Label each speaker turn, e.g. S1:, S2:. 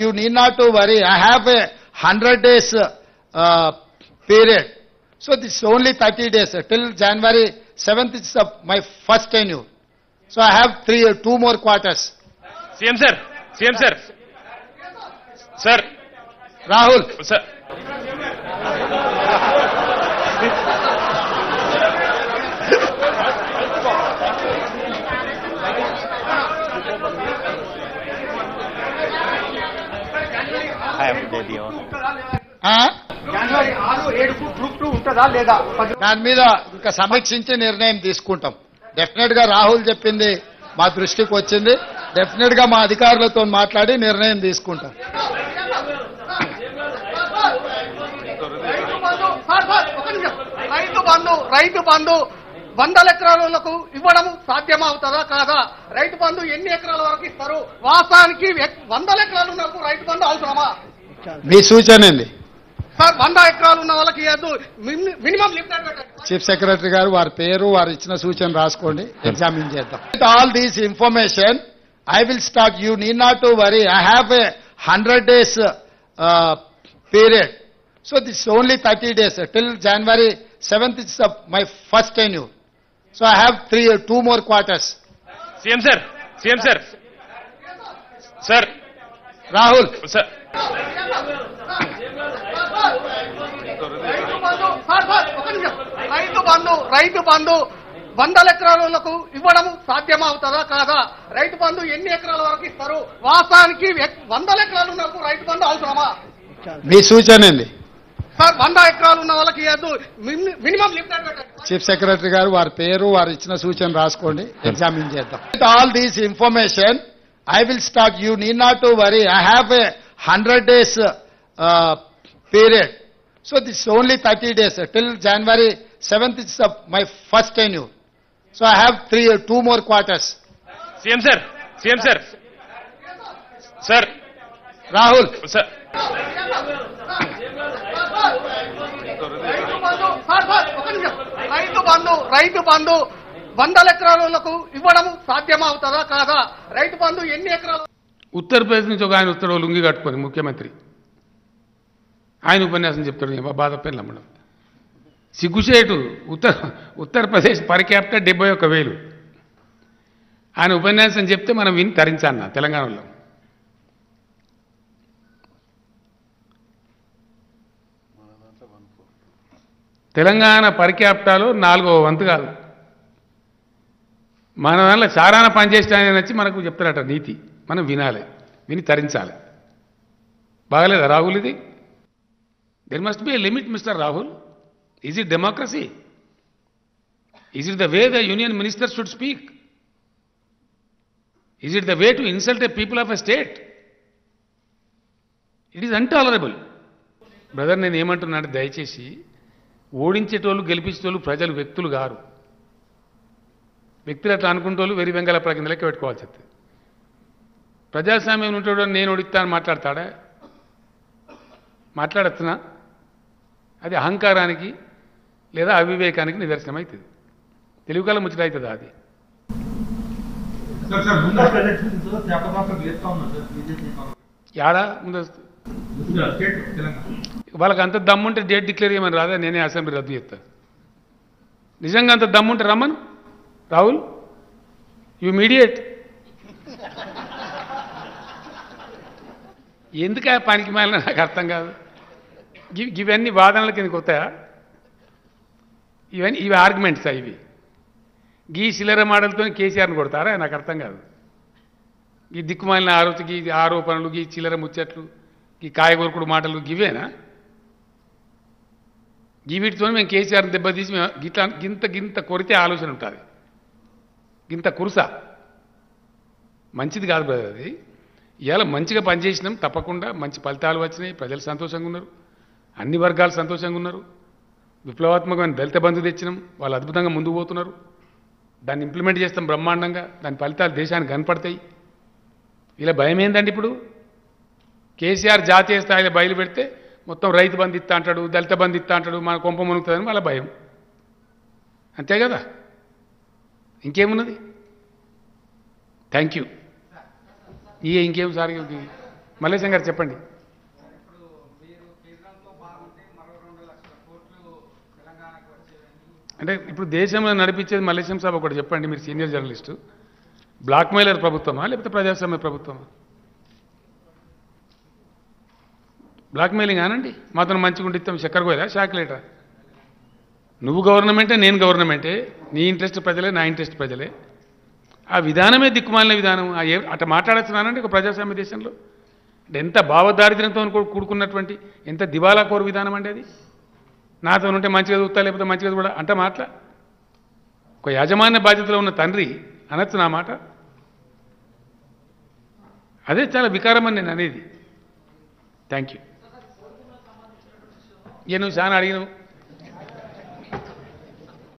S1: You need not to worry. I have a 100 days period. So this is only 30 days. Till January 7th is my first tenure. So I have 2 more quarters.
S2: CM sir. CM sir. Sir.
S1: Rahul.
S2: Sir.
S3: January 6-7కు group 2 ఉంటుందా లేదా?
S1: దాని మీద ఇంకా సమీక్షించి నిర్ణయం తీసుకుంటాం. Definite గా రాహుల్ చెప్పింది మా దృష్టికి వచ్చింది. డెఫినెట్ గా మా అధికారులతో మాట్లాడి నిర్ణయం తీసుకుంటాం.
S3: రైతు బంధు 100 ఎకరాలకు ఇవ్వడం సాధ్యమవుతుందా కాదా? రైతు బంధు ఎన్ని ఎకరాల వరకు ఇస్తారు? వాస్తవానికి 100 ఎకరాలు ఉన్నప్పుడు రైతు బంధు అవసరమా?
S1: మీ సూచన ఏంది
S3: సార్? 100 ఎకరాలు ఉన్న వాళ్ళకి మినిమం లిమిటెడ్ పెట్టండి.
S1: చీఫ్ సెక్రటరీ గారు వారి పేరు వారు ఇచ్చిన సూచన రాసుకోండి, ఎగ్జామిన్ చేద్దాం. All these information I will start. You need not to worry. I have a 100 days period. So this is only 30 days. Till January 7th is my first tenure. So I have 2 more quarters.
S2: CM sir. CM sir. Sir.
S1: Rahul.
S2: Sir.
S3: Rythu Bandhu 100 ఎకరాలకు ఇవ్వడం సాధ్యమవుతుందా కాదా? రైతు బంధు ఎన్ని ఎకరాల వరకు ఇస్తారు? వాస్తవానికి 100 ఎకరాలు ఉన్నప్పుడు రైతు బంధు అవసరమా?
S1: మీ సూచన ఏంది
S3: సార్? 100 ఎకరాలు ఉన్న వాళ్ళకి మినిమం లిమిటెడ్ పెట్టండి.
S1: చీఫ్ సెక్రటరీ గారు వారి పేరు వారు ఇచ్చిన సూచన రాసుకోండి, ఎగ్జామిన్ చేద్దాం. All these information I will start. You need not to worry. I have a 100 days period. So this is only 30 days. Till January 7th is my first tenure. So I have 2 more quarters.
S2: CM sir. CM sir. Sir.
S1: Rahul.
S2: Sir.
S3: Rythu Bandhu 100 ఎకరాలకు ఇవ్వడం సాధ్యమవుతుందా కాదా? రైతు బంధు ఎన్ని ఎకరాలు?
S4: ఉత్తరప్రదేశ్ నుంచి ఒక ఆయన ఉత్తర లుంగి కట్టుకొని ముఖ్యమంత్రి ఆయన ఉపన్యాసం చెప్తాడు. బాధ పేర్లు అమ్మడం సిగ్గుచేటు. Uttar Pradesh per capital 71,000. ఆయన ఉపన్యాసం చెప్తే మనం విని తరించాన్న తెలంగాణలో. తెలంగాణ పర్ క్యాపిటల్ 4వ వంతు కాదు. మన దాంట్లో చారాన పనిచేసిన వచ్చి మనకు చెప్తారట నీతి. మనం వినాలి, విని తరించాలి. బాగలేదా రాహుల్ ఇది? There must be a limit mister Rahul. Is it democracy? Is it the way the union minister should speak? Is it the way to insult a people of a state? It is intolerable. Brother, నేను ఏమంటున్నాను, దయచేసి ఓడించేటోళ్ళు గెలిపించేటోళ్ళు ప్రజలు, వ్యక్తులు గారు. వ్యక్తులు అట్లా అనుకుంటోళ్ళు very Vengala ప్రజ్ఞ లెక్క పెట్టుకోవాల్సి వస్తుంది. ప్రజాస్వామ్యం ఉంటాడు నేను ఓడిస్తాను మాట్లాడతాడా? మాట్లాడుతున్నా అది అహంకారానికి లేదా అవివేకానికి నిదర్శనం అవుతుంది. తెలుగుకాలం ముచ్చట అవుతుందా అది? యాడా ముందస్తు వాళ్ళకి అంత దమ్ముంటే డేట్ డిక్లేర్ చేయమని రాదా? నేనే అసెంబ్లీ రద్దు చేస్తా. నిజంగా అంత దమ్ముంటే రమ్మను రాహుల్. You mediate. ఎందుకు పనికి మాలిన నాకు అర్థం కాదు. ఇవన్నీ వాదనల కిందకి వస్తాయా? ఇవి ఆర్గ్యుమెంట్సా? ఇవి గీ చిల్లర మాటలతో కేసీఆర్ని కొడతారా? నాకు అర్థం కాదు. ఈ దిక్కుమాలిన ఆరోపణలు, ఈ చిల్లర ముచ్చట్లు, ఈ కాయగూరకుడు మాటలు గివేనా? వీటితో మేము కేసీఆర్ని దెబ్బతీసి గింత కొరితే ఆలోచన ఉంటుంది. గింత కురుస మంచిది కాదు బ్రదర్. అది ఇవాళ మంచిగా పనిచేసినాం, తప్పకుండా మంచి ఫలితాలు వచ్చినాయి. ప్రజలు సంతోషంగా ఉన్నారు, అన్ని వర్గాలు సంతోషంగా ఉన్నారు. విప్లవాత్మకమైన దళిత బంధు తెచ్చినాం, వాళ్ళు అద్భుతంగా ముందుకు పోతున్నారు. దాన్ని ఇంప్లిమెంట్ చేస్తాం బ్రహ్మాండంగా. దాని ఫలితాలు దేశానికి కనపడతాయి. ఇలా భయం ఏందండి? ఇప్పుడు కేసీఆర్ జాతీయ స్థాయిలో బయలు పెడితే మొత్తం రైతు బంధు ఇస్తా అంటాడు, దళిత బంధు ఇస్తా అంటాడు, మన కొంప మునుగుతుందని వాళ్ళ భయం. అంతే కదా, ఇంకేమున్నది? Thank you. ఇంకేం సార్? మల్లేశం గారు చెప్పండి. అంటే ఇప్పుడు దేశంలో నడిపించేది మల్లేశం సాబ్ ఒకటి చెప్పండి, మీరు సీనియర్ జర్నలిస్టు. బ్లాక్మెయిలర్ ప్రభుత్వమా లేకపోతే ప్రజాస్వామ్య ప్రభుత్వమా? బ్లాక్మెయిలింగ్ అనండి. మాతో మంచిగా ఉండి ఇస్తాం చక్కెర కోయలా చాక్లెటా? నువ్వు గవర్నమెంటే, నేను గవర్నమెంటే, నీ ఇంట్రెస్ట్ ప్రజలే, నా ఇంట్రెస్ట్ ప్రజలే. ఆ విధానమే దిక్కుమాలిన విధానం. అట్లా మాట్లాడుతున్నానండి ఒక ప్రజాస్వామ్య దేశంలో. అంటే ఎంత భావదారిద్ర్యంతో కూడుకున్నటువంటి ఎంత దివాలా కోరు విధానం అంటే అది. నాతో ఉంటే మంచిగా చూస్తా లేకపోతే మంచిగా కూడా అంటే మాటల ఒక యాజమాన్య బాధ్యతలో ఉన్న తండ్రి అనొచ్చు నా మాట? అదే చాలా వికారం అని నేను అనేది. Thank you. నువ్వు చాలా అడిగినావు.